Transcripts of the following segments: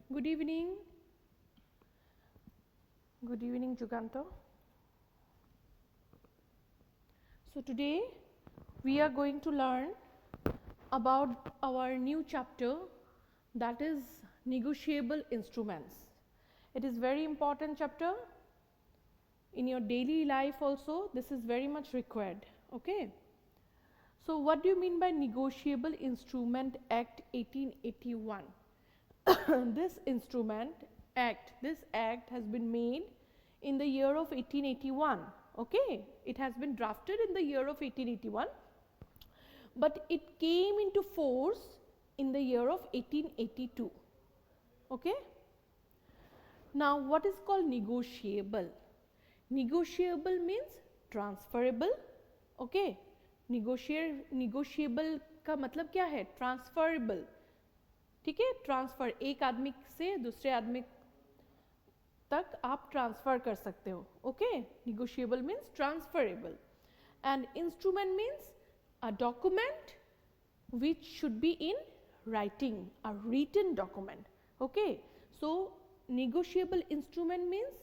Good evening. Good evening, Juganto. So today we are going to learn about our new chapter, that is negotiable instruments. It is very important chapter. In your daily life also this is very much required. Okay. So what do you mean by Negotiable Instrument Act 1881? This act has been made in the year of 1881. Okay, it has been drafted in the year of 1881, but it came into force in the year of 1882. Okay. Now what is called negotiable? Negotiable means transferable. Okay, negotiable का मतलब क्या है? Transferable. ठीक है, transfer एक आदमी से दूसरे आदमी तक आप ट्रांसफर कर सकते हो. Okay, negotiable means transferable and instrument means a document which should be in writing, a written document. Okay, so negotiable instrument means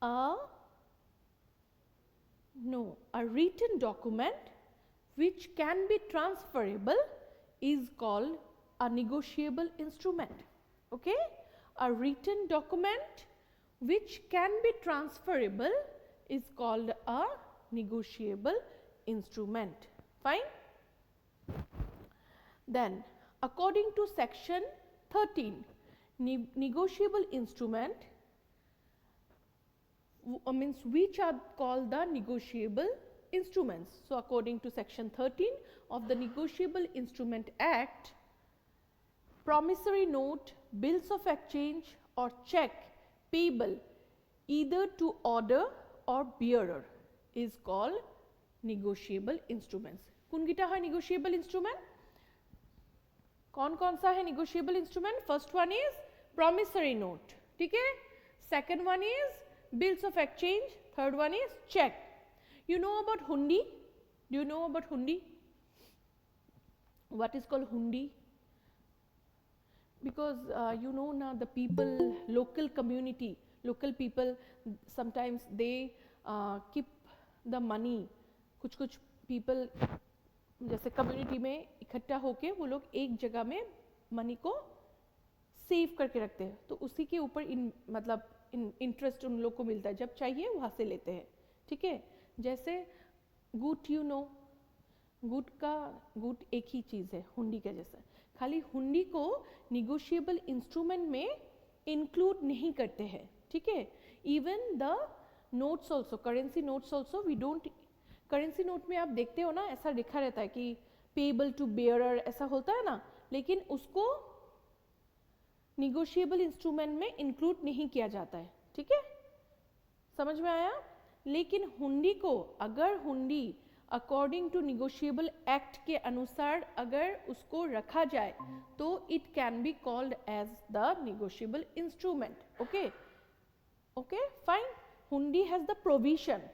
a written document which can be transferable is called a negotiable instrument. Okay, a written document which can be transferable is called a negotiable instrument. Fine. Then according to section 13, negotiable instrument means which are called the negotiable instruments. So according to section 13 of the Negotiable Instrument Act, promissory note, bills of exchange or check payable either to order or bearer is called negotiable instruments. कुन है negotiable instrument? कौन कौन सा है negotiable instrument? First one is promissory note. ठीक है. Second one is bills of exchange. Third one is check. You know about hundi? Do you know about hundi? What is called hundi? Because you know now the people, local community, local people sometimes they keep the money. कुछ people जैसे community में इकट्ठा होके वो लोग एक जगह में मनी को सेव करके रखते हैं, तो उसी के ऊपर मतलब इंटरेस्ट उन लोग को मिलता है, जब चाहिए वहाँ से लेते हैं. ठीक है. जैसे गुट, यू नो, गुट एक ही चीज़ है हुंडी के जैसा, खाली हुंडी को निगोशिएबल इंस्ट्रूमेंट में इंक्लूड नहीं करते हैं. ठीक है. Even the notes also, currency notes also we don't. Currency note में आप देखते हो ना, ऐसा लिखा रहता है कि पेबल टू बेयरर, ऐसा होता है ना, लेकिन उसको निगोशिएबल इंस्ट्रूमेंट में इंक्लूड नहीं किया जाता है. ठीक है, समझ में आया. लेकिन हुंडी को, अगर हुंडी अकॉर्डिंग टू निगोशिएबल एक्ट के अनुसार अगर उसको रखा जाए तो it can be called as the negotiable instrument. Okay, okay, fine. Hundi has the provision.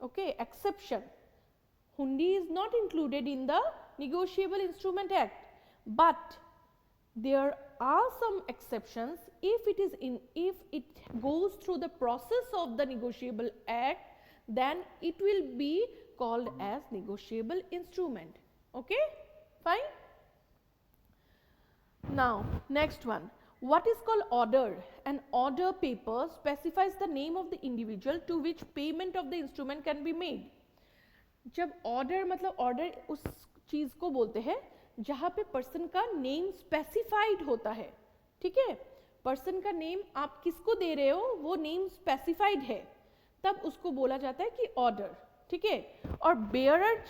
Okay, exception. Hundi is not included in the Negotiable Instrument Act, but there are some exceptions. If it goes through the process of the Negotiable Act, then it will be called as negotiable instrument. Okay, fine. Now next one, what is called order? An order paper specifies the name of the individual to which payment of the instrument can be made. जब order मतलब order उस चीज़ को बोलते हैं जहाँ पे person का name specified होता है. ठीक है, पर्सन का नेम आप किसको दे रहे हो वो नेम स्पेसिफाइड है, तब उसको बोला जाता है कि ऑर्डर. ठीक है. और बेयरर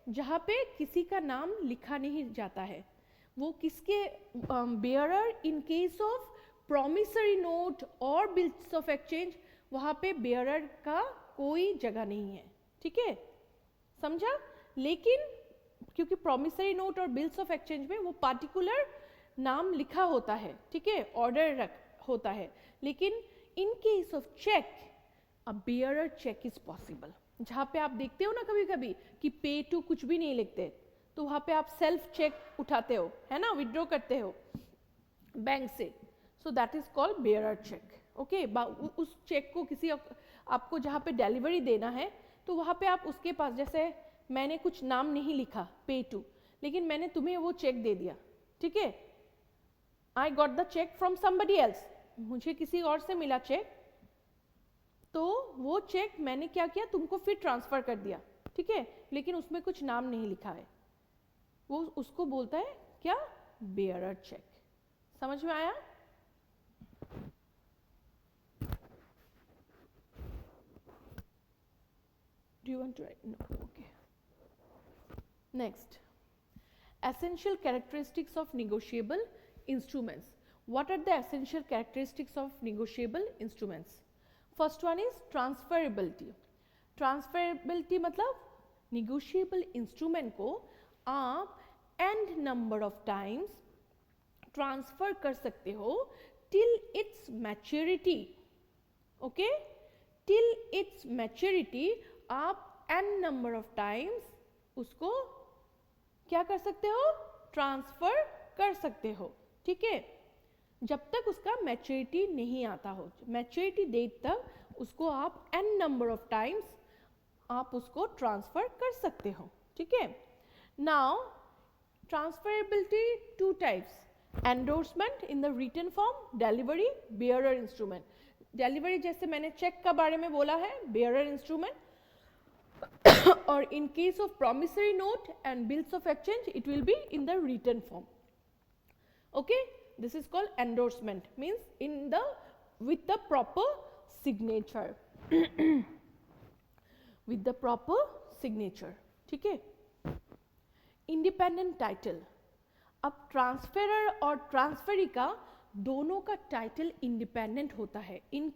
जहाँ पे किसी का नाम लिखा नहीं जाता है, वो किसके bearer in case of promissory note और बिल्स ऑफ एक्सचेंज, वहाँ पे बेयरर का कोई जगह नहीं है. ठीक है, समझा. लेकिन क्योंकि प्रॉमिसरी नोट और बिल्स ऑफ एक्सचेंज में वो पार्टिकुलर नाम लिखा होता है. ठीक है, ऑर्डर होता है. लेकिन in case of cheque a bearer cheque is possible. जहाँ पे आप देखते हो ना कभी कभी कि पे टू कुछ भी नहीं लिखते, तो वहाँ पे आप सेल्फ चेक उठाते हो, है ना, विड्रॉ करते हो. बैंक से, so that is called bearer cheque. Okay, उस चेक को किसी आपको जहाँ पे डिलीवरी देना है तो वहाँ पे आप उसके पास, जैसे मैंने कुछ नाम नहीं लिखा पे टू, लेकिन मैंने तुम्हें वो चेक दे दिया, ठीक है, I got the cheque from somebody else, मुझे किसी और से मिला चेक, तो वो चेक मैंने क्या किया, तुमको फिर ट्रांसफर कर दिया, ठीक है, लेकिन उसमें कुछ नाम नहीं लिखा है, वो उसको बोलता है क्या, बेयरर चेक। समझ में आया? Do you want to write? No. Okay. Next, essential characteristics of negotiable instruments. What are the essential characteristics of negotiable instruments? First one is transferability. Transferability मतलब negotiable instrument को आप n number of times transfer कर सकते हो till its maturity. Okay? Till its maturity आप n number of times उसको क्या कर सकते हो, ट्रांसफर कर सकते हो, ठीक है, जब तक उसका मैच्योरिटी नहीं आता हो, मैच्योरिटी डेट तक उसको आप n नंबर ऑफ टाइम्स आप उसको ट्रांसफर कर सकते हो, ठीक है। Now transferability two types, endorsement in the written form, delivery, bearer instrument. Delivery जैसे मैंने चेक का बारे में बोला है, bearer instrument, or in case of promissory note and bills of exchange it will be in the written form. Okay, this is called endorsement, means in the with the proper signature with the proper signature, ठीक है। Independent title, अब transferor और transferee का दोनों का title independent होता है इन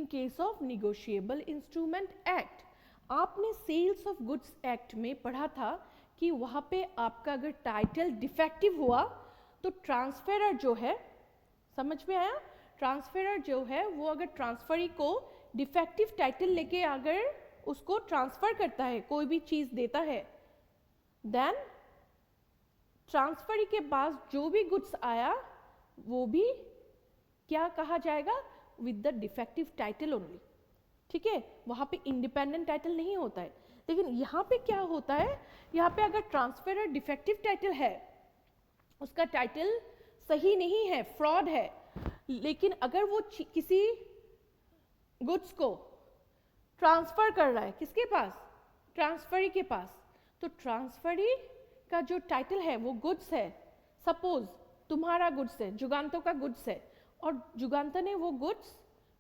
case of negotiable instrument act. आपने सेल्स ऑफ गुड्स एक्ट में पढ़ा था कि वहाँ पे आपका अगर टाइटल डिफेक्टिव हुआ तो ट्रांसफरर जो है, समझ में आया, ट्रांसफरर जो है वो अगर ट्रांसफरी को डिफेक्टिव टाइटल लेके अगर उसको ट्रांसफर करता है, कोई भी चीज़ देता है, देन ट्रांसफरी के पास जो भी गुड्स आया वो भी क्या कहा जाएगा, with the defective title only, ठीक है, वहाँ पे इंडिपेंडेंट टाइटल नहीं होता है। लेकिन यहाँ पे क्या होता है, यहाँ पे अगर ट्रांसफरर डिफेक्टिव टाइटल है, उसका टाइटल सही नहीं है, फ्रॉड है, लेकिन अगर वो किसी गुड्स को ट्रांसफर कर रहा है, किसके पास, ट्रांसफरी के पास, तो ट्रांसफरी का जो टाइटल है वो गुड्स है, सपोज तुम्हारा गुड्स है, जुगांतो का गुड्स है, और जुगांतो ने वो गुड्स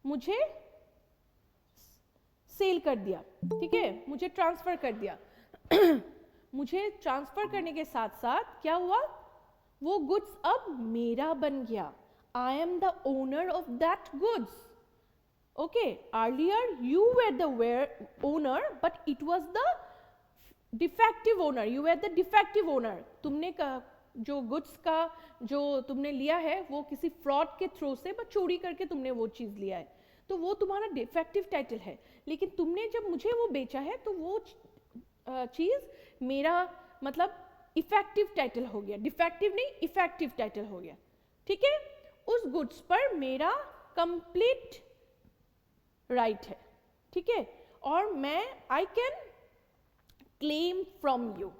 मुझे सेल कर दिया, ठीक है, मुझे ट्रांसफर कर दिया मुझे ट्रांसफर करने के साथ साथ क्या हुआ, वो गुड्स अब मेरा बन गया, I am the owner of that goods. Okay, earlier you were the owner but it was the defective owner, you were the defective owner, तुमने जो गुड्स का जो तुमने लिया है वो किसी फ्रॉड के थ्रू से बस चोरी करके तुमने वो चीज़ लिया है, तो वो तुम्हारा डिफेक्टिव टाइटल है, लेकिन तुमने जब मुझे वो बेचा है तो वो चीज़ मेरा मतलब इफेक्टिव टाइटल हो गया, डिफेक्टिव नहीं इफेक्टिव टाइटल हो गया, ठीक है, उस गुड्स पर मेरा कंप्लीट राइट है, ठीक है, और मैं I can claim from you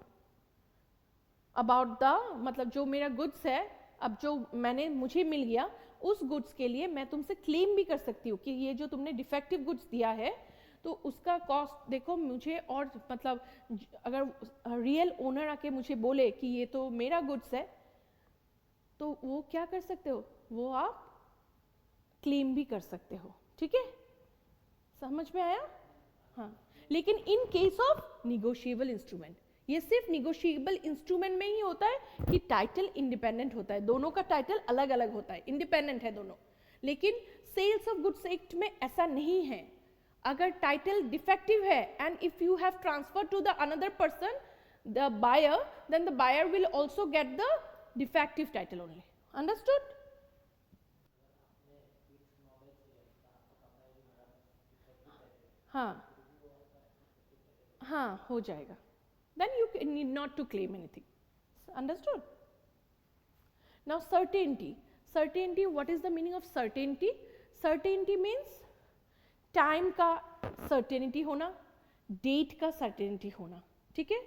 about the, मतलब जो मेरा गुड्स है, अब जो मुझे मिल गया उस गुड्स के लिए मैं तुमसे क्लेम भी कर सकती हूँ कि ये जो तुमने डिफेक्टिव गुड्स दिया है तो उसका कॉस्ट देखो मुझे, और मतलब अगर रियल ओनर आके मुझे बोले कि ये तो मेरा गुड्स है, तो वो क्या कर सकते हो, वो आप क्लेम भी कर सकते हो, ठीक है, समझ में आया? हाँ, लेकिन in case of negotiable instrument, ये सिर्फ निगोशिएबल इंस्ट्रूमेंट में ही होता है कि टाइटल इंडिपेंडेंट होता है, दोनों का टाइटल अलग अलग होता है, इंडिपेंडेंट है दोनों, लेकिन सेल्स ऑफ गुड्स एक्ट में ऐसा नहीं है। अगर टाइटल डिफेक्टिव है and if you have transfer to the another person the buyer, then the buyer will also get the defective title only, understood? हाँ हाँ, हो जाएगा, then you need not to claim anything, understood? Now certainty. Certainty, what is the meaning of certainty? Certainty means time का certainty होना, date का certainty होना, ठीक है,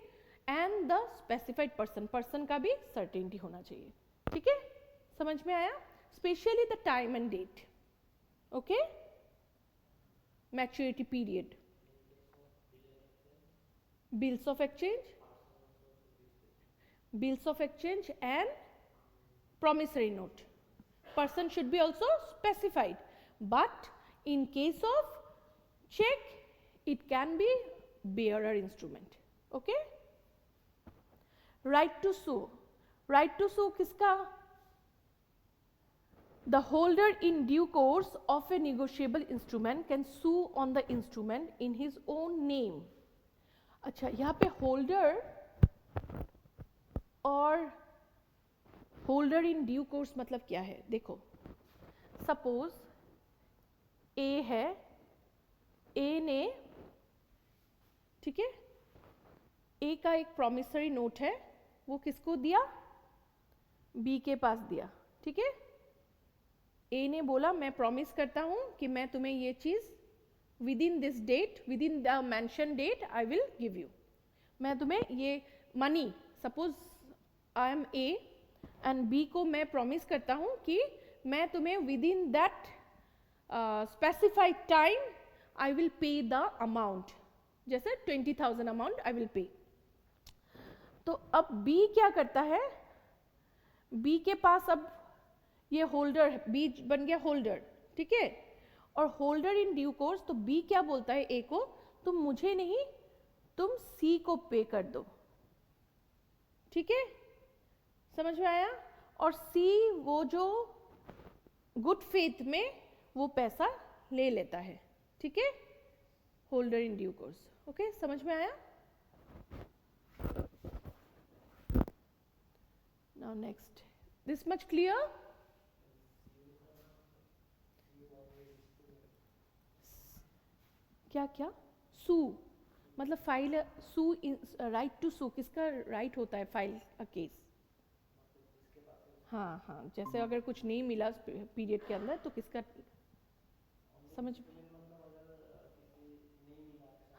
and the specified person, person का भी सर्टेनिटी होना चाहिए, ठीक है, समझ में आया? Specially the time and date, okay, maturity period, bills of exchange and promissory note. Person should be also specified, but in case of check it can be bearer instrument, okay. Right to sue. Right to sue किसका? The holder in due course of a negotiable instrument can sue on the instrument in his own name. अच्छा, यहाँ पे holder और holder in due course मतलब क्या है? देखो, suppose ए है, ए ने, ठीक है, ए का एक प्रॉमिसरी नोट है, वो किसको दिया? बी के पास दिया, ठीक है। ए ने बोला मैं प्रॉमिस करता हूं कि मैं तुम्हें ये चीज within this date, within the mention date I will give you, मैं तुम्हें ये money, suppose I am A and B को मैं प्रॉमिस करता हूं कि मैं तुम्हें within that specified time I will pay the amount, जैसे 20,000 अमाउंट आई विल पे। तो अब बी क्या करता है? बी के पास अब ये होल्डर, बी बन गया होल्डर, ठीक है, और होल्डर इन ड्यू कोर्स, तो बी क्या बोलता है ए को, तुम मुझे नहीं, तुम सी को पे कर दो, ठीक है, समझ में आया? और सी वो जो गुड फेथ में वो पैसा ले लेता है, ठीक है, holder in due course, okay, समझ में आया? Now next, this much clear? क्या क्या? सू मतलब फाइल, सू, राइट टू सू, किसका राइट होता है फाइल अ केस? हाँ हाँ, जैसे अगर कुछ नहीं मिला पीरियड के अंदर तो किसका, समझ,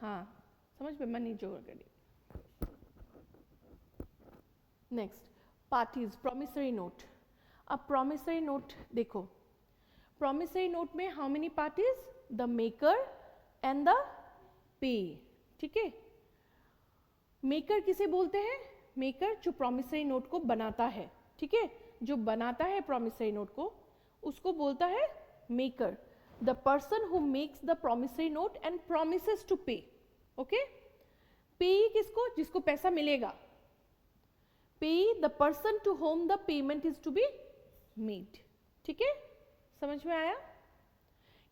हाँ समझ में, मनी जो अगर। Next, parties, promissory note. अब प्रॉमिसरी नोट देखो, प्रॉमिसरी नोट में how many parties? The maker and the pay, ठीक है। मेकर किसे बोलते हैं? मेकर जो प्रॉमिसरी नोट को बनाता है, ठीक है, जो बनाता है प्रॉमिसरी नोट को, उसको बोलता है maker. The person who makes the promissory note and promises to pay, okay. Pay किसको? जिसको पैसा मिलेगा। Pay the person to whom the payment is to be made, ठीक है, समझ में आया?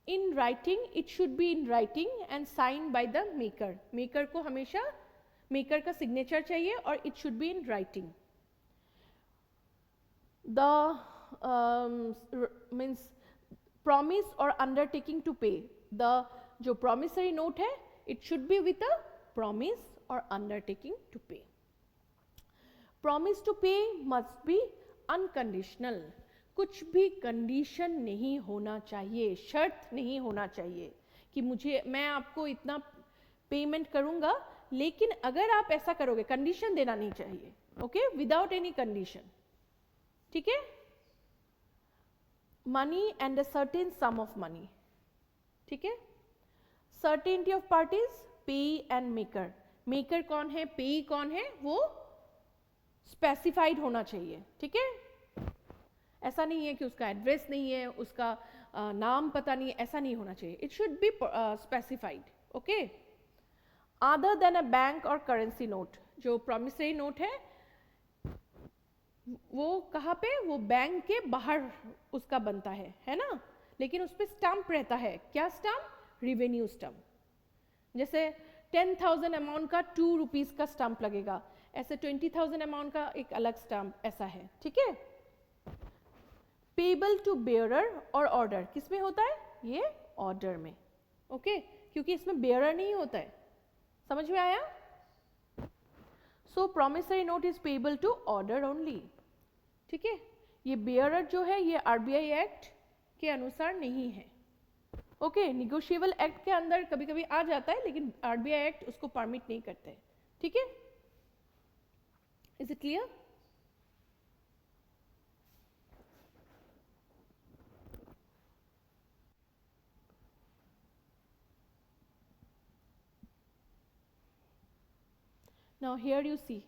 In writing, it should be in writing and sign by the maker. Maker को हमेशा मेकर का सिग्नेचर चाहिए और it should be in writing. The means promise और अंडरटेकिंग टू पे, द जो प्रॉमिसरी नोट है it should B with a promise और अंडरटेकिंग टू पे। प्रॉमिस टू पे मस्ट बी अनकंडीशनल, कुछ भी कंडीशन नहीं होना चाहिए, शर्त नहीं होना चाहिए कि मुझे, मैं आपको इतना पेमेंट करूंगा लेकिन अगर आप ऐसा करोगे, कंडीशन देना नहीं चाहिए, ओके, विदाउट एनी कंडीशन, ठीक है। Money and a certain sum of money, ठीक है। सर्टेनिटी ऑफ पार्टीज, पे एंड मेकर। मेकर कौन है, पे कौन है, वो स्पेसिफाइड होना चाहिए, ठीक है। ऐसा नहीं है कि उसका एड्रेस नहीं है, उसका नाम पता नहीं है, ऐसा नहीं होना चाहिए, it should be specified, okay. Other than a bank और करेंसी नोट, जो प्रॉमिसरी नोट है वो कहाँ पे, वो बैंक के बाहर उसका बनता है ना, लेकिन उस पर स्टैंप रहता है, क्या स्टैंप? Revenue stamp. जैसे 10,000 अमाउंट का 2 रुपीज का स्टैंप लगेगा, ऐसे 20,000 अमाउंट का एक अलग स्टैंप ऐसा है, ठीक है। पेबल टू बेयरर और ऑर्डर, किस में होता है? ये ऑर्डर में, ओके, क्योंकि इसमें बेयरर नहीं होता है, समझ में आया? So promissory note is payable to order only, ठीक है। ये बेयरर जो है ये आरबीआई एक्ट के अनुसार नहीं है। ओके, निगोशिएबल एक्ट के अंदर कभी कभी आ जाता है, लेकिन आरबीआई एक्ट उसको परमिट नहीं करते हैं। ठीक है, is it clear? Now here you see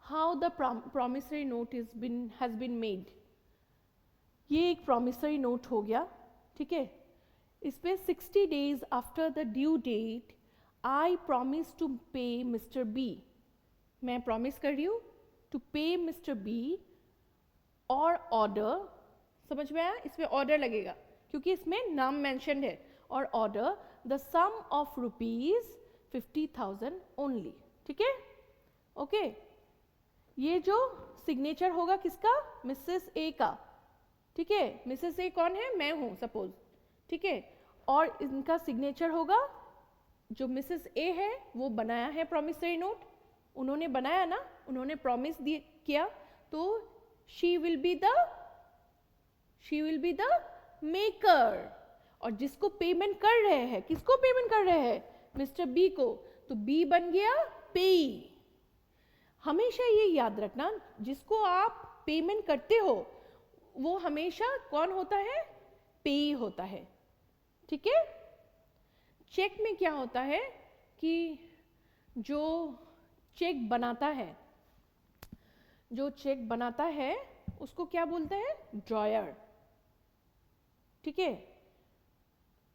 how the promissory note has been made. ये एक promissory note हो गया, ठीक है। इस पे 60 days after the due date I promise to pay Mr. B. मैं promise कर रही हूँ to pay Mr. B और order, समझ में आया? इसमें order लगेगा क्योंकि इसमें नाम mentioned है, और order the sum of rupees 50,000 only. ठीक है, ओके। ये जो सिग्नेचर होगा किसका? मिसेस ए का। ठीक है, मिसेस ए कौन है? मैं हूं सपोज। ठीक है, और इनका सिग्नेचर होगा, जो मिसेस ए है वो बनाया है प्रॉमिसरी नोट, उन्होंने बनाया ना, उन्होंने प्रॉमिस किया, तो she will be the maker. और जिसको पेमेंट कर रहे हैं, किसको पेमेंट कर रहे हैं? मिस्टर बी को, तो बी बन गया पेई। हमेशा ये याद रखना, जिसको आप पेमेंट करते हो वो हमेशा कौन होता है? पेई होता है। ठीक है, चेक में क्या होता है कि जो चेक बनाता है उसको क्या बोलते हैं? ड्रॉयर। ठीक है,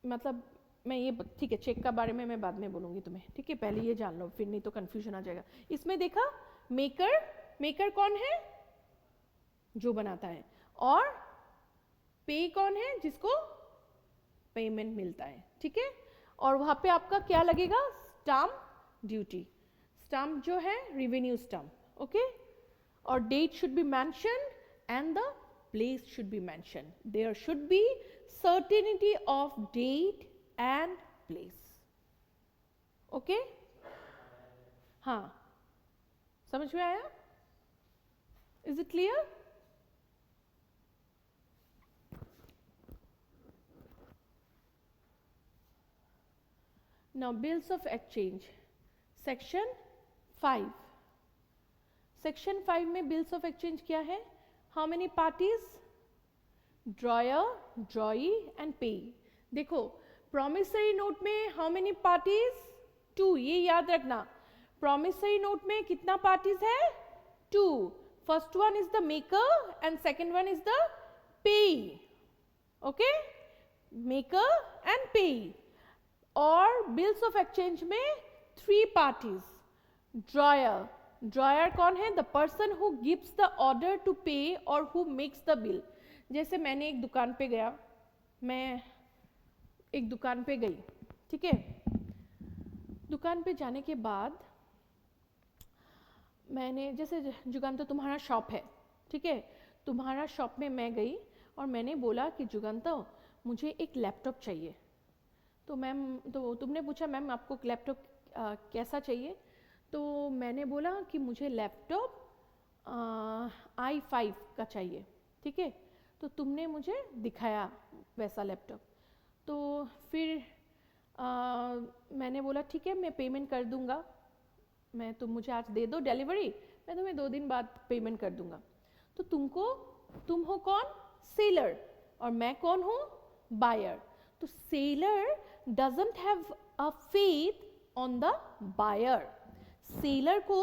मतलब मैं ये, ठीक है, चेक का बारे में मैं बाद में बोलूंगी तुम्हें। ठीक है, पहले ये जान लो, फिर नहीं तो कंफ्यूजन आ जाएगा। इसमें देखा, मेकर कौन है? जो बनाता है, और पे कौन है? जिसको पेमेंट मिलता है। ठीक है, और वहां पे आपका क्या लगेगा? Stamp duty. स्टाम्प जो है रेवेन्यू स्टाम्प। ओके, और date should be mention and the place should be mention. There should be certainty of date and place. Okay, हाँ, समझ में आया? Is it clear? Now bills of exchange, section 5. Section 5 में bills of exchange क्या है? How many parties? Drawer, drawee and payee. देखो, promissory note में how many parties? 2. ये याद रखना, promissory note में कितना parties है? 2. First one is the maker and second one is the payee. Okay? Maker and payee. और बिल्स ऑफ एक्सचेंज में 3 पार्टीज। ड्रॉयर कौन है? The person who gives the order to pay और who makes the bill. जैसे मैंने एक दुकान पे गया, मैं एक दुकान पे गई, ठीक है, दुकान पे जाने के बाद मैंने, जैसे जुगान तो तुम्हारा शॉप है, ठीक है, तुम्हारा शॉप में मैं गई और मैंने बोला कि जुगान मुझे एक लैपटॉप चाहिए। तो मैम, तो तुमने पूछा मैम आपको लैपटॉप कैसा चाहिए? तो मैंने बोला कि मुझे लैपटॉप i5 का चाहिए। ठीक है, तो तुमने मुझे दिखाया वैसा लैपटॉप। तो फिर मैंने बोला ठीक है, मैं पेमेंट कर दूंगा, तुम मुझे आज दे दो डिलीवरी, मैं तुम्हें 2 दिन बाद पेमेंट कर दूंगा। तो तुम हो कौन? सेलर, और मैं कौन हूँ? बायर। तो seller doesn't have a faith on the buyer. Seller को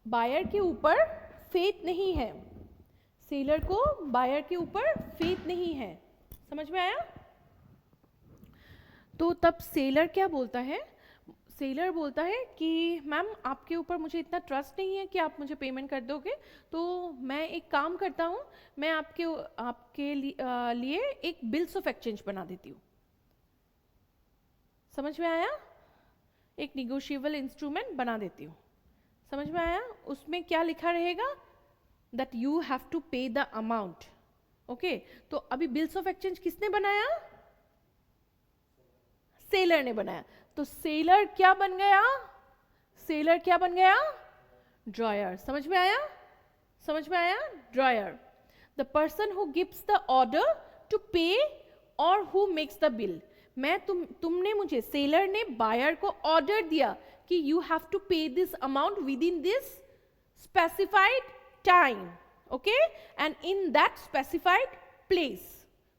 बायर के ऊपर फेथ नहीं है, सेलर को बायर के ऊपर फेथ नहीं है। समझ में आया? तो तब सेलर क्या बोलता है? सेलर बोलता है कि मैम आपके ऊपर मुझे इतना ट्रस्ट नहीं है कि आप मुझे पेमेंट कर दोगे, तो मैं एक काम करता हूँ, मैं आपके लिए एक बिल्स ऑफ एक्सचेंज बना देती हूँ। समझ में आया? एक निगोशिएबल इंस्ट्रूमेंट बना देती हूँ। समझ में आया? उसमें क्या लिखा रहेगा? दैट यू हैव टू पे द अमाउंट। ओके, तो अभी बिल्स ऑफ एक्सचेंज किसने बनाया? सेलर ने बनाया। तो सेलर क्या बन गया? सेलर क्या बन गया? ड्रॉयर। समझ में आया? समझ में आया? Drawer. The person who gives the order to pay और हु मेक्स द बिल. तुमने मुझे, सेलर ने बायर को ऑर्डर दिया कि यू हैव टू पे this amount with in this specified time. Okay, and in that specified place.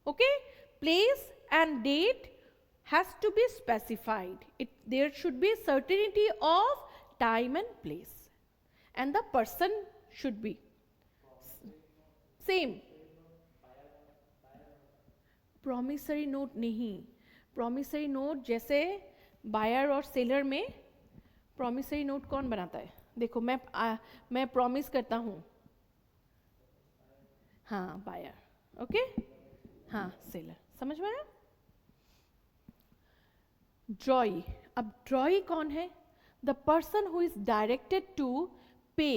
Okay, place and date has to be specified. There should be certainty of time and place, and the person should be same. promissory note नहीं. promissory note जैसे buyer और seller में promissory note कौन बनाता है? देखो, मैं promise करता हूँ, हाँ buyer, ओके, हाँ seller. समझ में आया? ड्रॉई. अब ड्रॉई कौन है? The person who is directed to pay.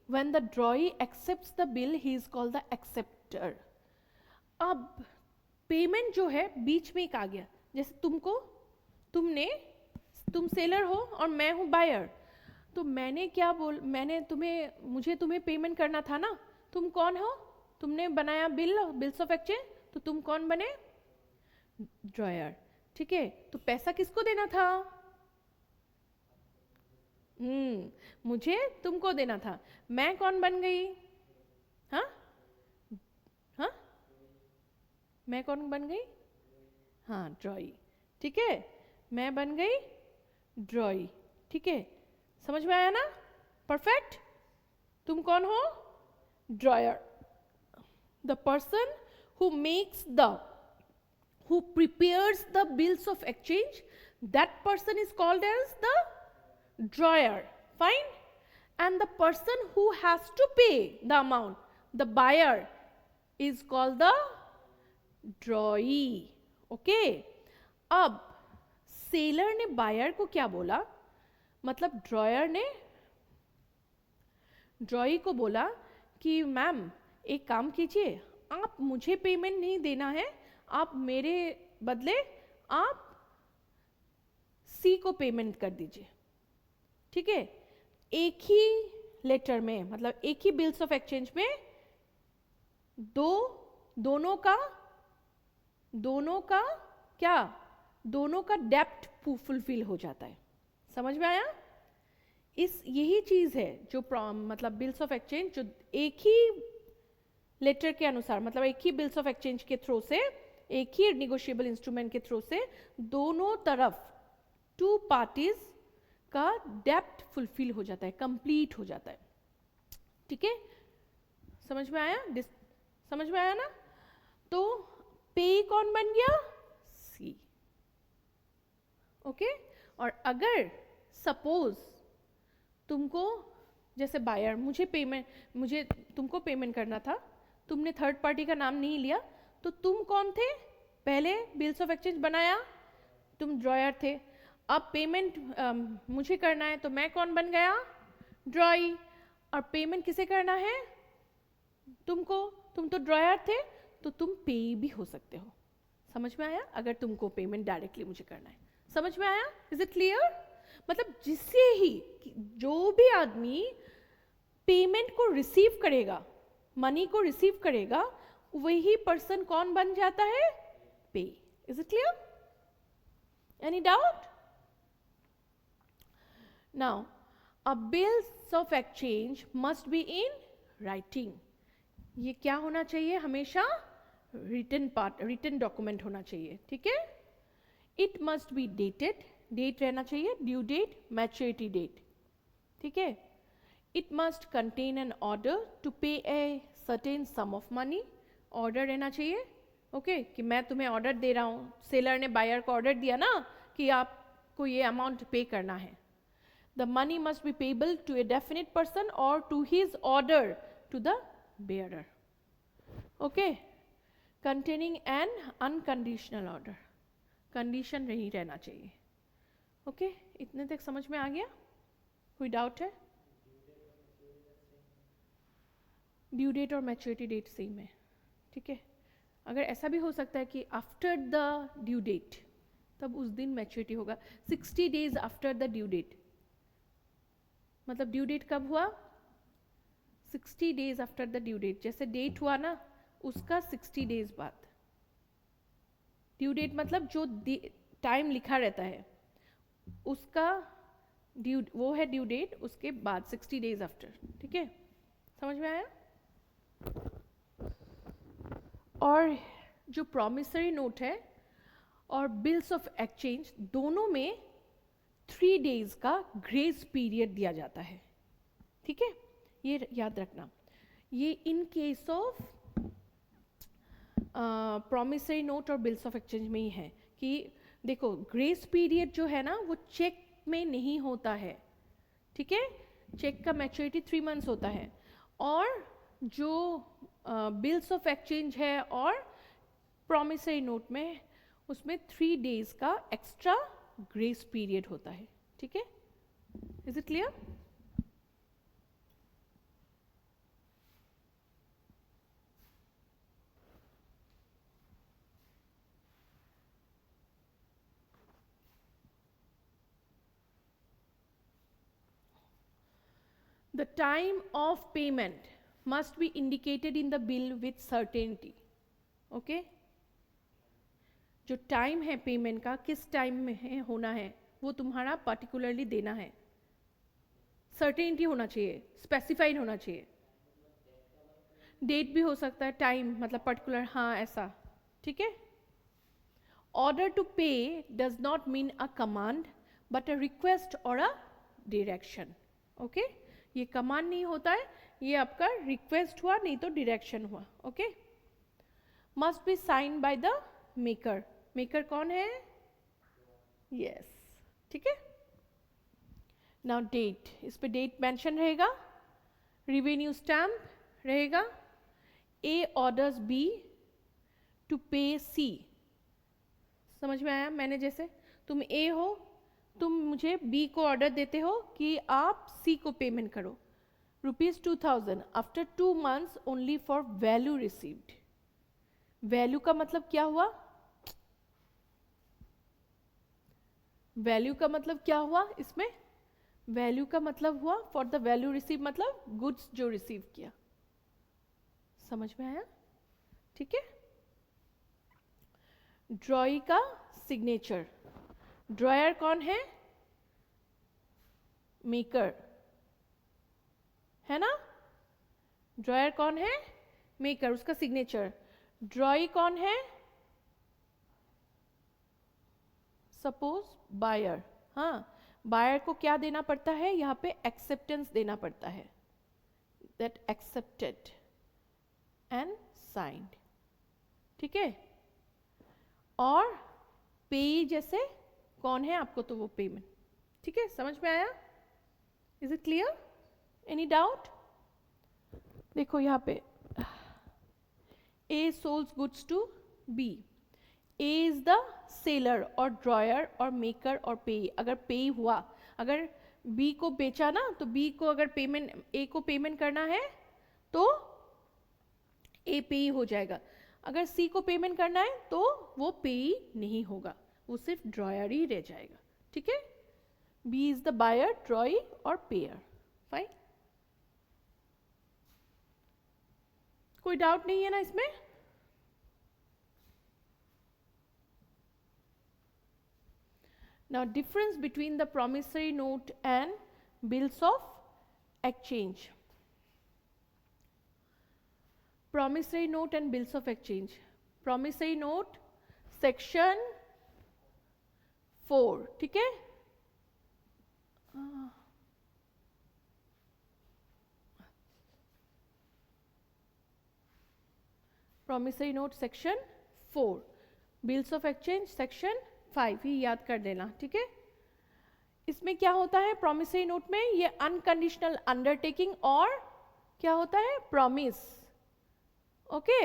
When the drawee accepts the bill he is called the acceptor. अब पेमेंट जो है बीच में एक आ गया. जैसे तुम सेलर हो और मैं हूं बायर. तो मुझे तुम्हें पेमेंट करना था ना. तुम कौन हो? तुमने बनाया बिल्स ऑफ एक्सचेंज. तो तुम कौन बने? ड्रॉयर. ठीक है, तो पैसा किसको देना था? मुझे तुमको देना था. मैं कौन बन गई? हाँ, मैं कौन बन गई? हाँ, ड्रॉई. ठीक है, मैं बन गई ड्रॉई. ठीक है, समझ में आया ना? परफेक्ट. तुम कौन हो? Dryer. The person who prepares the bills of exchange, that person is called as the drawer. Fine. And the person who has to pay the amount, the buyer, is called the drawee. Okay. अब seller ने buyer को क्या बोला? मतलब dryer ने ड्रॉई को बोला कि मैम एक काम कीजिए, आप मुझे पेमेंट नहीं देना है, आप मेरे बदले आप सी को पेमेंट कर दीजिए. ठीक है, एक ही लेटर में, मतलब एक ही बिल्स ऑफ एक्सचेंज में दोनों का डेप्ट फुलफिल हो जाता है. समझ में आया? यही चीज है जो मतलब बिल्स ऑफ एक्सचेंज जो एक ही लेटर के अनुसार, मतलब एक ही बिल्स ऑफ एक्सचेंज के थ्रू से, एक ही निगोशिएबल इंस्ट्रूमेंट के थ्रू से दोनों तरफ टू पार्टीज का डेप्ट फुलफिल हो जाता है, कंप्लीट हो जाता है. ठीक है, समझ में आया? समझ में आया ना? तो पे कौन बन गया? सी. ओके. और अगर सपोज तुमको, जैसे बायर, मुझे तुमको पेमेंट करना था, तुमने थर्ड पार्टी का नाम नहीं लिया, तो तुम कौन थे? पहले बिल्स ऑफ एक्सचेंज बनाया, तुम ड्रॉयर थे. अब पेमेंट मुझे करना है, तो मैं कौन बन गया? ड्रॉई. और पेमेंट किसे करना है? तुमको. तुम तो ड्रॉयर थे, तो तुम पे भी हो सकते हो. समझ में आया? अगर तुमको पेमेंट डायरेक्टली मुझे करना है. समझ में आया? Is it clear? मतलब जिससे ही जो भी आदमी पेमेंट को रिसीव करेगा, मनी को रिसीव करेगा, वही पर्सन कौन बन जाता है? पे. Is it clear? Any doubt? Now a bills of exchange must be in writing. ये क्या होना चाहिए? हमेशा रिटन डॉक्यूमेंट होना चाहिए. ठीक है. It must be dated. Date रहना चाहिए, ड्यू डेट, मैच्योरिटी डेट. ठीक है. It must contain an order to pay a certain sum of money. Order रहना चाहिए. ओके, कि मैं तुम्हें ऑर्डर दे रहा हूँ. सेलर ने बायर को ऑर्डर दिया ना कि आपको ये अमाउंट पे करना है. The money must be payable to a definite person और to his order to the bearer. Okay. Containing an unconditional order. Condition नहीं रहना चाहिए. ओके. इतने तक समझ में आ गया? कोई डाउट है? ड्यू डेट और मैच्योरिटी डेट सेम है. ठीक है. अगर ऐसा भी हो सकता है कि आफ्टर द ड्यू डेट, तब उस दिन मैच्योरिटी होगा. 60 days after the due date. मतलब ड्यू डेट कब हुआ? 60 days after the due date. जैसे डेट हुआ ना, उसका 60 डेज बाद। ड्यू डेट मतलब जो टाइम लिखा रहता है उसका ड्यू, वो है ड्यू डेट, उसके बाद 60 डेज आफ्टर। ठीक है, समझ में आया? और जो प्रॉमिसरी नोट है और बिल्स ऑफ एक्सचेंज, दोनों में 3 डेज का ग्रेस पीरियड दिया जाता है। ठीक है, ये याद रखना। ये इन केस ऑफ प्रॉमिसरी नोट और बिल्स ऑफ एक्सचेंज में ही है कि देखो ग्रेस पीरियड जो है ना वो चेक में नहीं होता है। ठीक है, चेक का मैच्योरिटी 3 मंथ्स होता है, और जो बिल्स ऑफ एक्सचेंज है और प्रॉमिसरी नोट में उसमें 3 डेज का एक्स्ट्रा ग्रेस पीरियड होता है। ठीक है, is it clear? The time of payment must be indicated in the bill with certainty. Okay? जो टाइम है पेमेंट का, किस टाइम में है होना है, वो तुम्हारा पर्टिकुलरली देना है। सर्टेनिटी होना चाहिए, स्पेसिफाइड होना चाहिए। डेट भी हो सकता है, टाइम मतलब पर्टिकुलर, हाँ ऐसा। ठीक है। ऑर्डर टू पे does not mean a command but a request और अ डायरेक्शन। ओके, ये कमांड नहीं होता है, ये आपका रिक्वेस्ट हुआ, नहीं तो डायरेक्शन हुआ। Okay, must be sign by the maker. Maker कौन है? यस, ठीक है। नाउ डेट, इस पे डेट मेंशन रहेगा, रिवेन्यू स्टैम्प रहेगा, ए ऑर्डर्स बी टू पे सी। समझ में आया? मैंने जैसे तुम ए हो, तुम मुझे बी को ऑर्डर देते हो कि आप सी को पेमेंट करो ₹2000 after 2 months only for value received. Value का मतलब क्या हुआ? वैल्यू का मतलब क्या हुआ इसमें? वैल्यू का मतलब हुआ फॉर द वैल्यू रिसीव, मतलब गुड्स जो रिसीव किया। समझ में आया? ठीक है। ड्रॉई का सिग्नेचर, ड्रॉयर कौन है? मेकर है ना। ड्रॉयर कौन है? मेकर, उसका सिग्नेचर। ड्रॉई कौन है? Suppose buyer. हाँ, बायर को क्या देना पड़ता है यहाँ पे? एक्सेप्टेंस देना पड़ता है, दैट एक्सेप्टेड एंड साइंड। ठीक है। और पे जैसे कौन है आपको, तो वो पेमेंट। ठीक है, समझ में आया? Is it clear? Any doubt? देखो यहाँ पे A sells goods to B, A is the seller और ड्रॉयर और मेकर और पे। अगर पे हुआ, अगर बी को बेचा ना, तो बी को अगर पेमेंट, ए को पेमेंट करना है तो ए पे हो जाएगा। अगर सी को पेमेंट करना है तो वो पे नहीं होगा, वो सिर्फ ड्रॉयर ही रह जाएगा। ठीक है। B is the buyer, drawee और पेयर। फाइन, कोई डाउट नहीं है ना इसमें? Now difference between the promissory note and bills of exchange. Promissory note and bills of exchange. Promissory note section 4, ठीक है। Promissory note section 4, bills of exchange section 5, ही याद कर देना। ठीक है। इसमें क्या होता है प्रॉमिसरी नोट में? ये अनकंडीशनल अंडरटेकिंग और क्या होता है? प्रॉमिस। ओके,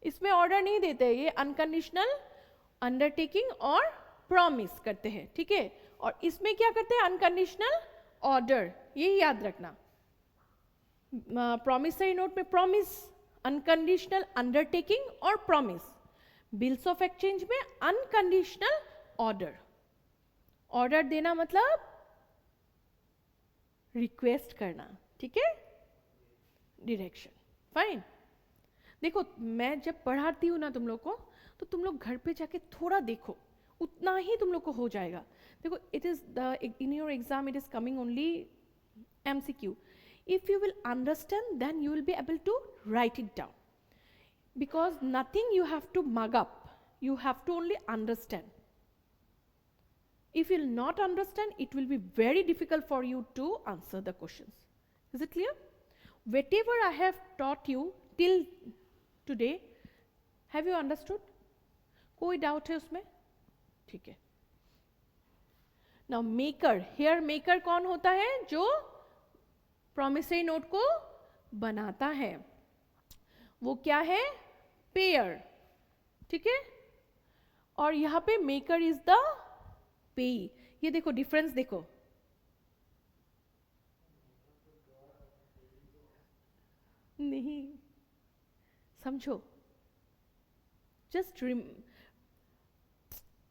इसमें ऑर्डर नहीं देते, ये अनकंडीशनल अंडरटेकिंग और प्रॉमिस करते हैं। ठीक है। और इसमें क्या करते हैं? अनकंडीशनल ऑर्डर, ये याद रखना। प्रॉमिसरी नोट में प्रॉमिस, अनकंडीशनल अंडरटेकिंग और प्रॉमिस। बिल्स ऑफ एक्सचेंज में अनकंडीशनल ऑर्डर। ऑर्डर देना मतलब रिक्वेस्ट करना। ठीक है, डायरेक्शन। फाइन। देखो मैं जब पढ़ाती हूँ ना तुम लोग को, तो तुम लोग घर पे जाके थोड़ा देखो, उतना ही तुम लोग को हो जाएगा. देखो it is the in your exam it is coming only MCQ. If you will understand, then you will be able to write it down, because nothing you have to mug up, you have to only understand. If you will not understand, it will be very difficult for you to answer the questions. Is it clear? Whatever I have taught you till today, have you understood? कोई doubt है उसमें? ठीक है. Now maker, here maker कौन होता है? जो promissory note को बनाता है. वो क्या है? पेयर. ठीक है. और यहाँ पे मेकर इज द पेई. ये देखो डिफरेंस देखो. नहीं समझो. जस्ट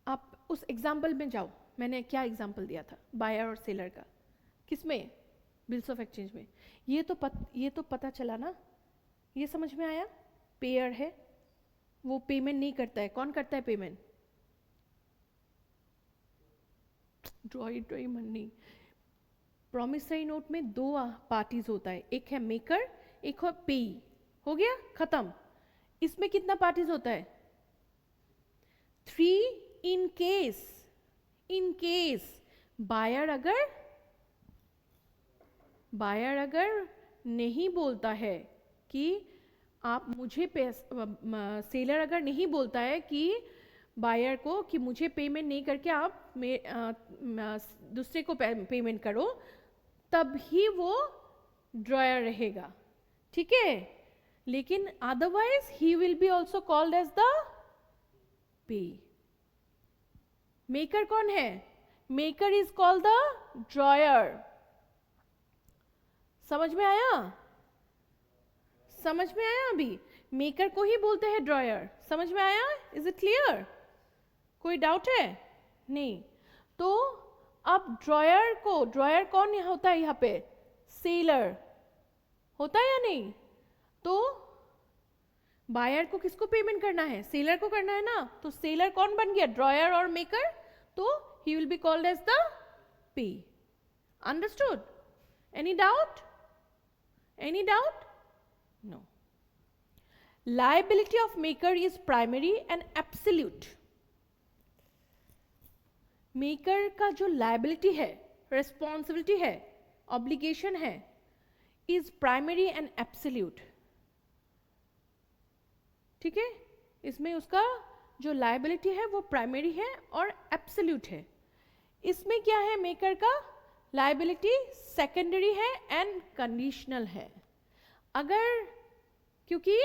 आप उस एग्जाम्पल में जाओ. मैंने क्या एग्जाम्पल दिया था बायर और सेलर का? किसमें? बिल्स ऑफ एक्सचेंज में. ये तो पता चला ना. ये समझ में आया? पेयर है, वो पेमेंट नहीं करता है. कौन करता है पेमेंट? ड्रॉई मन नहीं. प्रॉमिसरी नोट में दो पार्टीज होता है, एक है मेकर, एक है पेई. हो गया खत्म. इसमें कितना पार्टीज होता है? 3. इन केस बायर अगर नहीं बोलता है कि आप मुझे सेलर अगर नहीं बोलता है कि बायर को कि मुझे पेमेंट नहीं करके आप दूसरे को पेमेंट करो, तब ही वो ड्रॉयर रहेगा. ठीक है. लेकिन otherwise he will be also called as the pay. Maker कौन है? Maker is called the drawer. समझ में आया? समझ में आया? अभी मेकर को ही बोलते हैं ड्रॉयर. समझ में आया? Is it clear? कोई डाउट है? नहीं. तो अब ड्रॉयर कौन होता है यहाँ पे? सेलर होता है या नहीं? तो बायर को किसको पेमेंट करना है? सेलर को करना है ना. तो सेलर कौन बन गया? ड्रॉयर और मेकर. तो he will be called as the pay. Understood? Any doubt? Any doubt? No. Liability of maker is primary and absolute. Maker का जो लाइबिलिटी है, रिस्पॉन्सिबिलिटी है, ऑब्लिगेशन है, इज प्राइमरी एंड एब्सोल्यूट. ठीक है. इसमें उसका जो लाइबिलिटी है वो प्राइमरी है और एब्सोल्यूट है. इसमें क्या है? मेकर का लाइबिलिटी सेकेंडरी है एंड कंडीशनल है. क्योंकि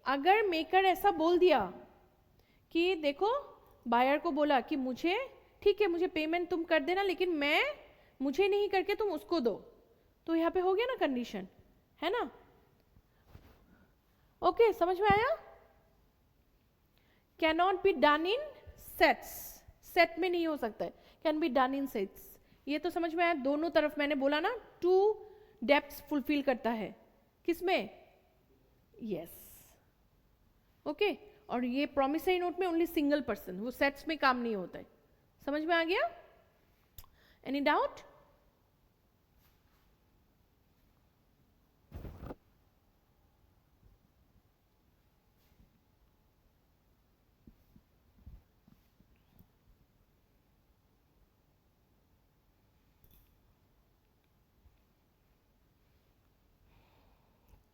अगर मेकर ऐसा बोल दिया कि देखो, बायर को बोला कि मुझे ठीक है, मुझे पेमेंट तुम कर देना, लेकिन मुझे नहीं करके तुम उसको दो, तो यहाँ पे हो गया ना कंडीशन, है ना. ओके. समझ में आया? Cannot be done in sets. Set में नहीं हो सकता है. Can be done in sets. ये तो समझ में आया? दोनों तरफ मैंने बोला ना, 2 डेप्थ्स फुलफिल करता है. किसमें? यस. ओके. और ये प्रॉमिसरी नोट में ओनली सिंगल पर्सन, वो सेट्स में काम नहीं होता है. समझ में आ गया? Any doubt?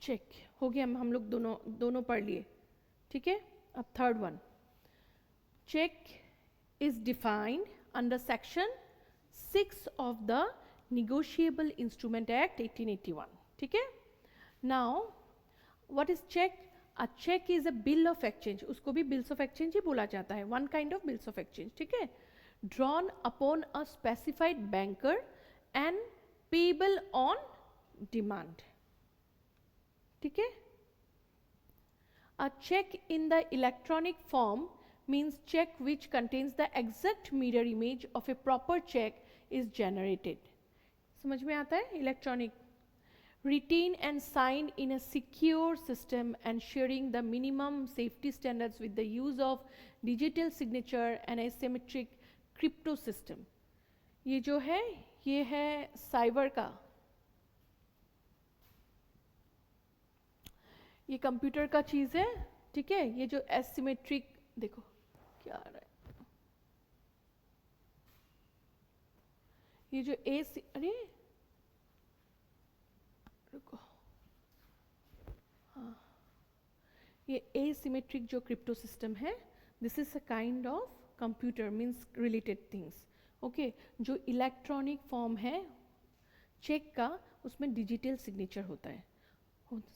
चेक हो गया. हम लोग दोनों पढ़ लिए. ठीक है. अब third one. Cheque is defined under section 6 of the Negotiable Instrument Act 1881. ठीक है. Now what is check? A check is a bill of exchange. उसको भी bills of exchange ही बोला जाता है. One kind of bills of exchange. ठीक है. Drawn upon a specified banker and payable on demand. ठीक है. A check in the electronic form means check which contains the exact mirror image of a proper check is generated. समझ में आता है? Electronic. retained and signed in a secure system and sharing the minimum safety standards with the use of digital signature and asymmetric crypto system. ये जो है ये है cyber का, ये कंप्यूटर का चीज़ है, ठीक है। ये जो एसिमेट्रिक, देखो क्या आ रहा है, ये जो अरे रुको, हाँ, ये एसिमेट्रिक जो क्रिप्टो सिस्टम है, this is a kind of computer means related things, okay. जो इलेक्ट्रॉनिक फॉर्म है चेक का, उसमें डिजिटल सिग्नेचर होता है,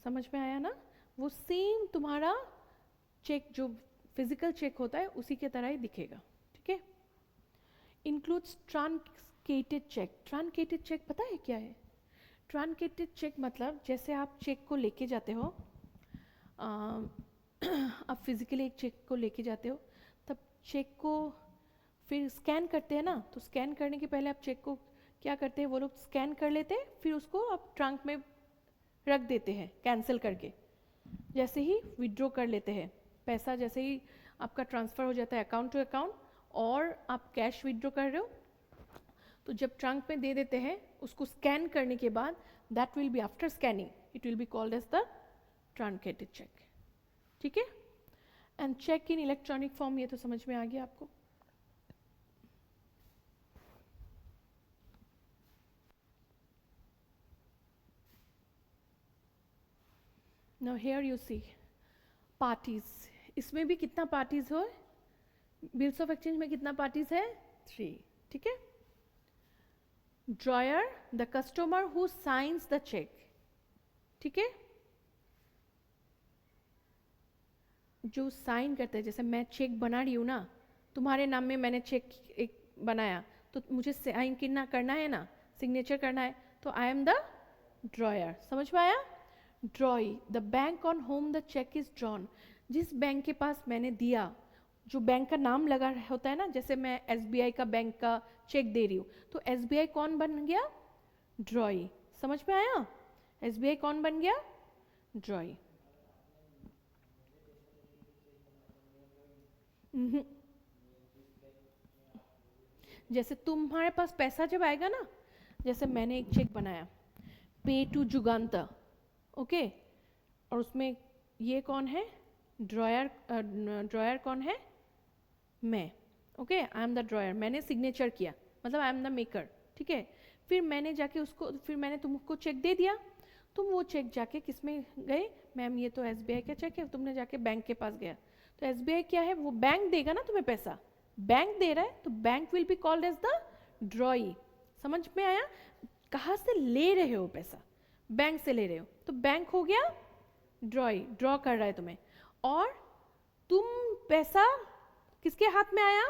समझ में आया ना। वो सेम तुम्हारा चेक जो फिजिकल चेक होता है उसी के तरह ही दिखेगा, ठीक है। Includes truncated cheque. Truncated cheque पता है क्या है? ट्रांकेटेड चेक मतलब जैसे आप चेक को लेके जाते हो, आप फिजिकली एक चेक को लेके जाते हो, तब चेक को फिर स्कैन करते हैं ना, तो स्कैन करने के पहले आप चेक को क्या करते हैं, वो लोग स्कैन कर लेते हैं, फिर उसको आप ट्रंक में रख देते हैं कैंसिल करके। जैसे ही विड्रॉ कर लेते हैं पैसा, जैसे ही आपका ट्रांसफ़र हो जाता है अकाउंट टू अकाउंट और आप कैश विड्रॉ कर रहे हो, तो जब ट्रंक में दे देते हैं उसको स्कैन करने के बाद, that will be after scanning it will be called as the truncated cheque, ठीक है। And cheque in electronic form, ये तो समझ में आ गया आपको। Now here you see parties, इसमें भी कितना पार्टीज हो, बिल्स ऑफ एक्सचेंज में कितना पार्टीज है, 3, ठीक है। Drawer, the customer who signs the cheque, ठीक है, जो साइन करते हैं। जैसे मैं चेक बना रही हूँ ना, तुम्हारे नाम में मैंने चेक एक बनाया, तो मुझे साइन करना है ना, सिग्नेचर करना है, तो आई एम द ड्रॉयर, समझ में आया। Drawee, the bank on whom the cheque is drawn, जिस बैंक के पास मैंने दिया, जो बैंक का नाम लगा होता है ना, जैसे मैं SBI का बैंक का चेक दे रही हूँ, तो SBI कौन बन गया, ड्रॉई, समझ में आया। SBI कौन बन गया, ड्रॉई। जैसे तुम्हारे पास पैसा जब आएगा ना, जैसे मैंने एक चेक बनाया पे टू जुगांता, ओके, और उसमें ये कौन है, ड्रॉयर, ड्रॉयर कौन है, मैं, okay, I am the dryer, मैंने सिग्नेचर किया, मतलब आई एम द मेकर, ठीक है। फिर मैंने जाके उसको, फिर मैंने तुमको चेक दे दिया, तुम वो चेक जाके किस में गए, मैम ये तो SBI का चेक है, तुमने जाके बैंक के पास गया, तो SBI क्या है, वो बैंक देगा ना तुम्हें पैसा, बैंक दे रहा है, तो bank will be called as the drawee, समझ में आया। कहाँ से ले रहे हो पैसा, बैंक से ले रहे हो, तो बैंक हो गया ड्रॉई, ड्रॉ कर रहा है तुम्हें। और तुम पैसा किसके हाथ में आया,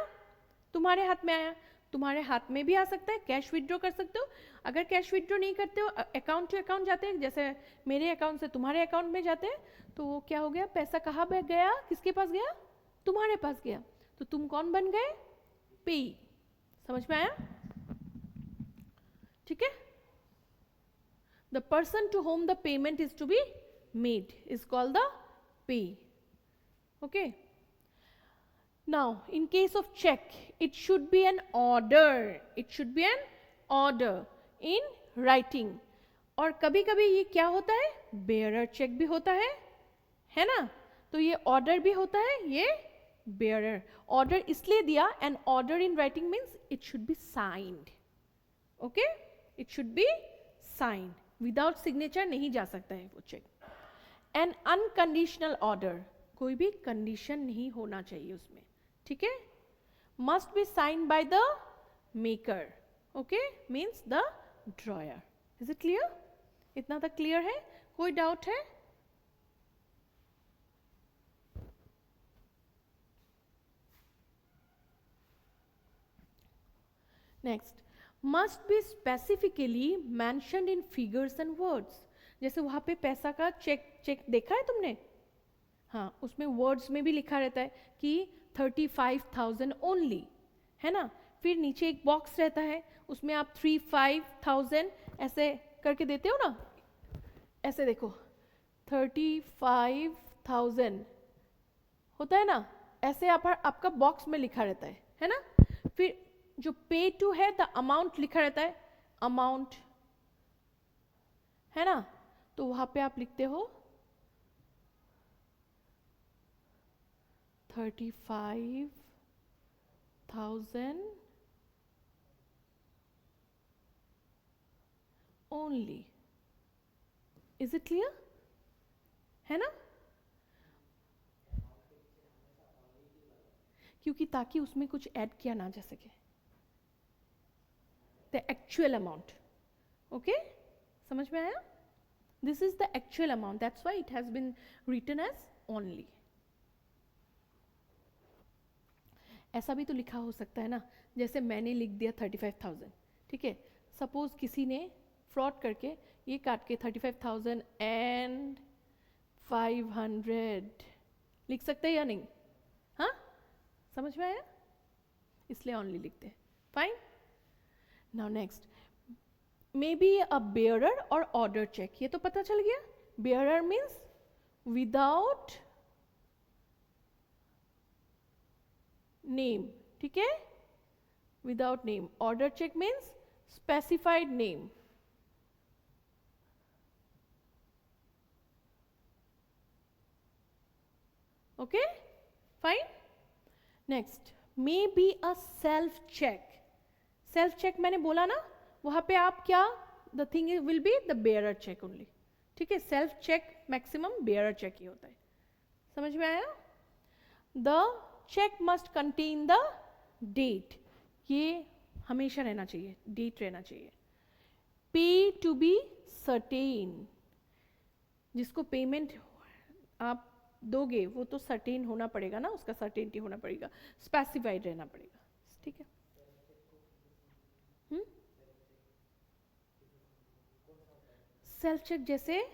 तुम्हारे हाथ में आया, तुम्हारे हाथ में भी आ सकता है, कैश विड्रॉ कर सकते हो। अगर कैश विड्रॉ नहीं करते हो, अकाउंट टू अकाउंट जाते हैं, जैसे मेरे अकाउंट से तुम्हारे अकाउंट में जाते हैं, तो वो क्या हो गया, पैसा कहाँ पे गया, किसके पास गया, तुम्हारे पास गया, तो तुम कौन बन गए, पेई, समझ में आया, ठीक है। The person to whom the payment is to be made is called the pay, okay. Now in case of check, it should be an order, it should be an order in writing, और कभी कभी ये क्या होता है, bearer check भी होता है ना, तो ये order भी होता है, ये bearer। order इसलिए दिया, an order in writing means it should be signed, okay, it should be signed, without signature नहीं जा सकता है वो चेक। एन अनकंडीशनल ऑर्डर, कोई भी कंडीशन नहीं होना चाहिए उसमें, ठीक है। Must be sign by the maker, okay, means the drawer. Is it clear, इतना तक क्लियर है, कोई डाउट है? Next, must be specifically mentioned in figures and words. जैसे वहाँ पे पैसा का चेक देखा है तुमने, हाँ, उसमें वर्ड्स में भी लिखा रहता है कि 35,000 ओनली, है ना। फिर नीचे एक बॉक्स रहता है, उसमें आप 35,000 ऐसे करके देते हो ना, ऐसे देखो 35,000 होता है ना, ऐसे आपका बॉक्स में लिखा रहता है ना। फिर जो पे टू है द अमाउंट लिखा रहता है, अमाउंट, है ना। तो वहां पे आप लिखते हो 35,000 ओनली। इज इट क्लियर, है ना। क्योंकि ताकि उसमें कुछ ऐड किया ना जा सके, द एक्चुअल अमाउंट। ओके, समझ में आया। This is the actual amount, that's why it has been written as only. ऐसा भी तो लिखा हो सकता है ना, जैसे मैंने लिख दिया 35,000, ठीक है। सपोज किसी ने फ्रॉड करके ये काट के 35,500 लिख सकते हैं या नहीं, हाँ, समझ में आया, इसलिए ओनली लिखते हैं। Fine. Now next, may be a bearer और ऑर्डर चेक, ये तो पता चल गया। बेयरर मीन्स विदाउट नेम, ठीक है, without name. Order cheque means specified name. Okay, fine. Next, may be a self cheque. Self cheque मैंने बोला ना, वहां पे आप क्या, the thing will be the bearer cheque only, ठीक है। Self cheque maximum bearer cheque ही होता है, समझ में आया। The cheque must contain the date, ये हमेशा रहना चाहिए, डेट रहना चाहिए। पे टू बी सर्टेन, जिसको पेमेंट आप दोगे वो तो सर्टेन होना पड़ेगा ना, उसका सर्टेनिटी होना पड़ेगा, स्पेसिफाइड रहना पड़ेगा, ठीक है। सेल्फ चेक जैसे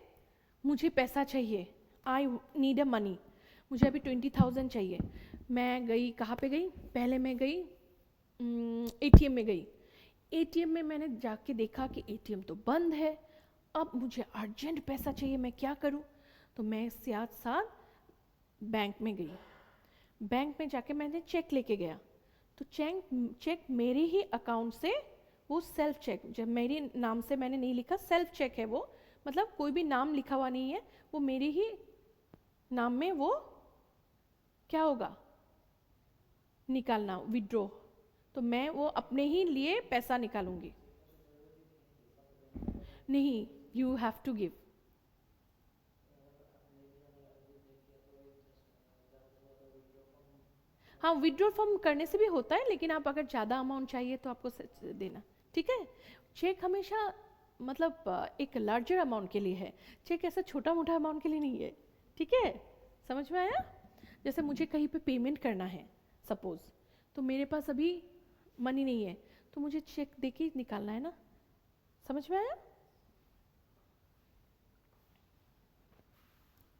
मुझे पैसा चाहिए, आई नीड अ मनी, मुझे अभी 20,000 चाहिए। मैं गई, कहाँ पे गई, पहले मैं गई एटीएम में गई। एटीएम में मैंने जाके देखा कि एटीएम तो बंद है, अब मुझे अर्जेंट पैसा चाहिए, मैं क्या करूं। तो मैं साथ साथ बैंक में गई। बैंक में जाके मैंने चेक लेके गया, तो चेक मेरे ही अकाउंट से, वो सेल्फ चेक, जब मेरे नाम से मैंने नहीं लिखा, सेल्फ चेक है वो, मतलब कोई भी नाम लिखा हुआ नहीं है, वो मेरे ही नाम में वो क्या होगा, निकालना, विड्रॉ। तो मैं वो अपने ही लिए पैसा निकालूंगी। नहीं, यू हैव टू गिव। हाँ, विड्रॉ फॉर्म करने से भी होता है, लेकिन आप अगर ज़्यादा अमाउंट चाहिए तो आपको देना, ठीक है। चेक हमेशा मतलब एक लार्जर अमाउंट के लिए है, चेक ऐसा छोटा मोटा अमाउंट के लिए नहीं है, ठीक है, समझ में आया। जैसे मुझे कहीं पे पेमेंट करना है सपोज, तो मेरे पास अभी मनी नहीं है, तो मुझे चेक दे के निकालना है ना, समझ में आया।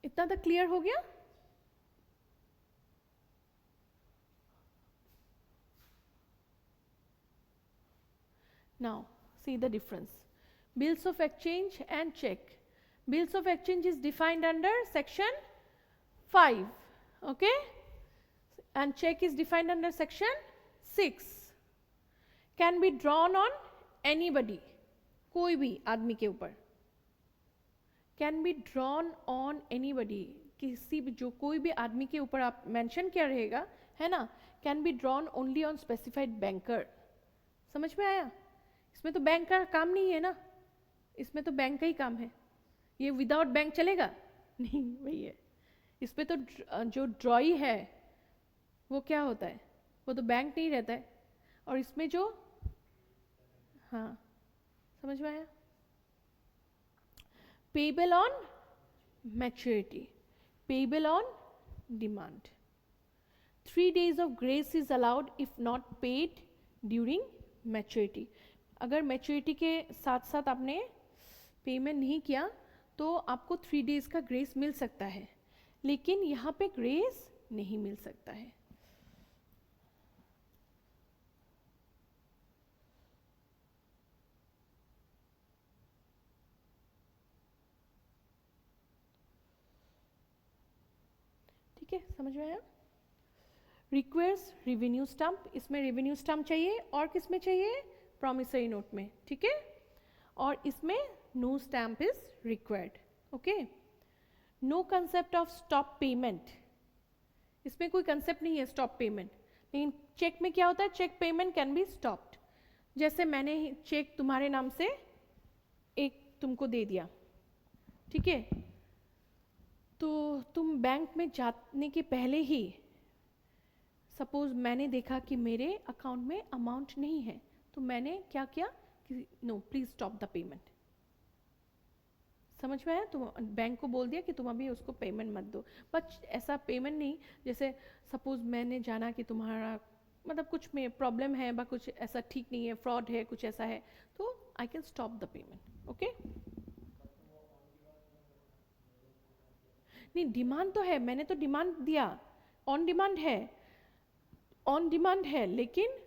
इतना तक क्लियर हो गया। Now, see the difference. Bills of exchange and check. Bills of exchange is defined under section 5, okay? And check is defined under section 6. Can be drawn on anybody, कोई भी आदमी के ऊपर। Can be drawn on anybody, किसी भी, जो कोई भी आदमी के ऊपर आप मेंशन क्या रहेगा, है ना। Can be drawn only on specified banker, समझ में आया। इसमें तो बैंक का काम नहीं है ना, इसमें तो बैंक का ही काम है, ये विदाउट बैंक चलेगा नहीं, वही है। इसमें तो जो ड्रॉई है वो क्या होता है, वो तो बैंक नहीं रहता है, और इसमें जो, हाँ, समझ में आया। Payable on maturity, payable on demand. 3 days of grace is allowed if not paid during maturity. अगर मैच्योरिटी के साथ साथ आपने पेमेंट नहीं किया तो आपको 3 days का ग्रेस मिल सकता है, लेकिन यहाँ पे ग्रेस नहीं मिल सकता है। ठीक है, समझ में आया? रिक्वेस्ट रेवेन्यू स्टैम्प, इसमें रेवेन्यू स्टैम्प चाहिए और किस में चाहिए? प्रॉमिसरी नोट में, ठीक है। और इसमें no stamp is required, okay. No concept of stop payment, इसमें कोई कंसेप्ट नहीं है स्टॉप पेमेंट, लेकिन चेक में क्या होता है? Cheque payment can be stopped. जैसे मैंने चेक तुम्हारे नाम से एक तुमको दे दिया, ठीक है, तो तुम बैंक में जाने के पहले ही सपोज मैंने देखा कि मेरे अकाउंट में अमाउंट नहीं है, तो मैंने क्या किया कि no please stop the payment. समझ में आया? तो बैंक को बोल दिया कि तुम अभी उसको पेमेंट मत दो। बट ऐसा पेमेंट नहीं, जैसे सपोज मैंने जाना कि तुम्हारा मतलब कुछ में प्रॉब्लम है बा कुछ ऐसा ठीक नहीं है, फ्रॉड है, कुछ ऐसा है, तो I can stop the payment, okay. नहीं, डिमांड तो है, मैंने तो डिमांड दिया, ऑन डिमांड है, ऑन डिमांड है, लेकिन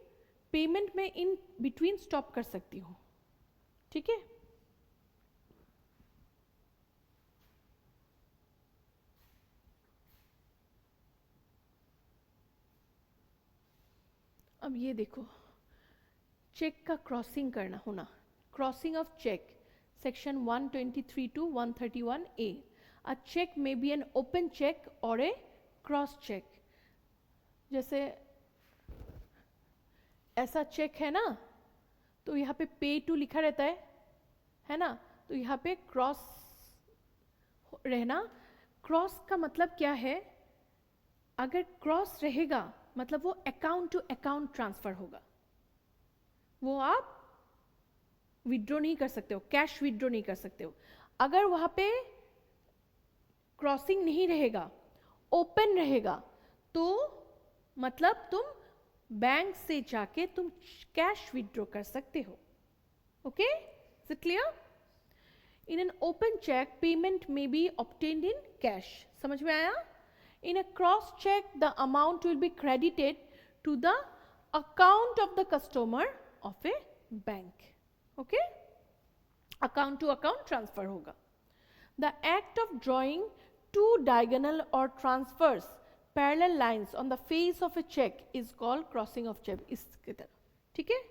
पेमेंट में इन बिटवीन स्टॉप कर सकती हूँ, ठीक है। अब ये देखो, चेक का क्रॉसिंग करना होना, crossing of cheque, section 123 to 131A। A cheque may be an open cheque और ए क्रॉस चेक। जैसे ऐसा चेक है ना, तो यहाँ पे पे टू लिखा रहता है ना, तो यहाँ पे क्रॉस रहना। क्रॉस का मतलब क्या है? अगर क्रॉस रहेगा मतलब वो अकाउंट टू अकाउंट ट्रांसफर होगा, वो आप विड्रॉ नहीं कर सकते हो, कैश विड्रॉ नहीं कर सकते हो। अगर वहां पे क्रॉसिंग नहीं रहेगा, ओपन रहेगा, तो मतलब तुम बैंक से जाके तुम कैश विड्रॉ कर सकते हो, okay. Is it clear? In an open cheque payment may be obtained in cash, समझ में आया? In a cross check, the amount will be credited to the account of the customer of a bank, okay? Account to account transfer होगा। The act of drawing two diagonal or transverse parallel lines on the face of a check is called crossing of check, इसके तरह, ठीक है।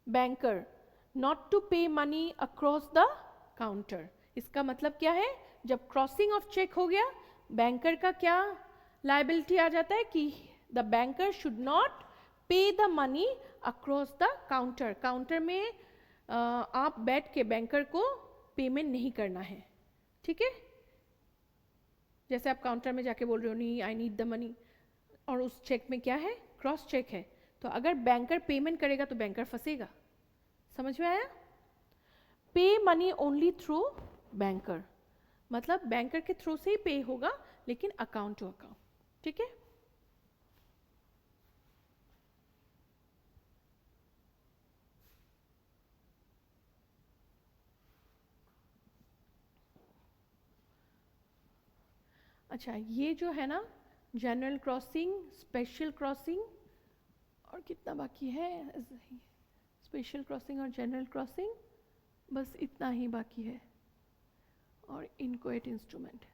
Banker not to pay money across the counter, इसका मतलब क्या है? जब क्रॉसिंग ऑफ चेक हो गया, बैंकर का क्या लाइबिलिटी आ जाता है कि द बैंकर शुड नॉट पे the money across the counter. Counter में आप बैठ के बैंकर को पेमेंट नहीं करना है, ठीक है। जैसे आप काउंटर में जाके बोल रहे हो नहीं आई नीड द मनी, और उस चेक में क्या है? क्रॉस चेक है, तो अगर बैंकर पेमेंट करेगा तो बैंकर फंसेगा। समझ में आया? पे मनी ओनली थ्रू बैंकर, मतलब बैंकर के थ्रू से ही पे होगा, लेकिन अकाउंट टू अकाउंट, ठीक है। अच्छा, ये जो है ना जनरल क्रॉसिंग, स्पेशल क्रॉसिंग, और कितना बाकी है? स्पेशल क्रॉसिंग और जनरल क्रॉसिंग, बस इतना ही बाकी है। और इनकोएट इंस्ट्रूमेंट,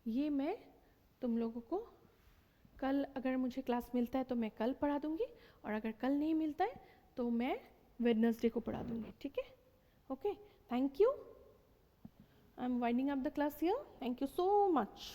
ये मैं तुम लोगों को कल, अगर मुझे क्लास मिलता है तो मैं कल पढ़ा दूंगी, और अगर कल नहीं मिलता है तो मैं वेडनेसडे को पढ़ा दूंगी, ठीक है। Okay, thank you. I am winding up the class here. Thank you so much.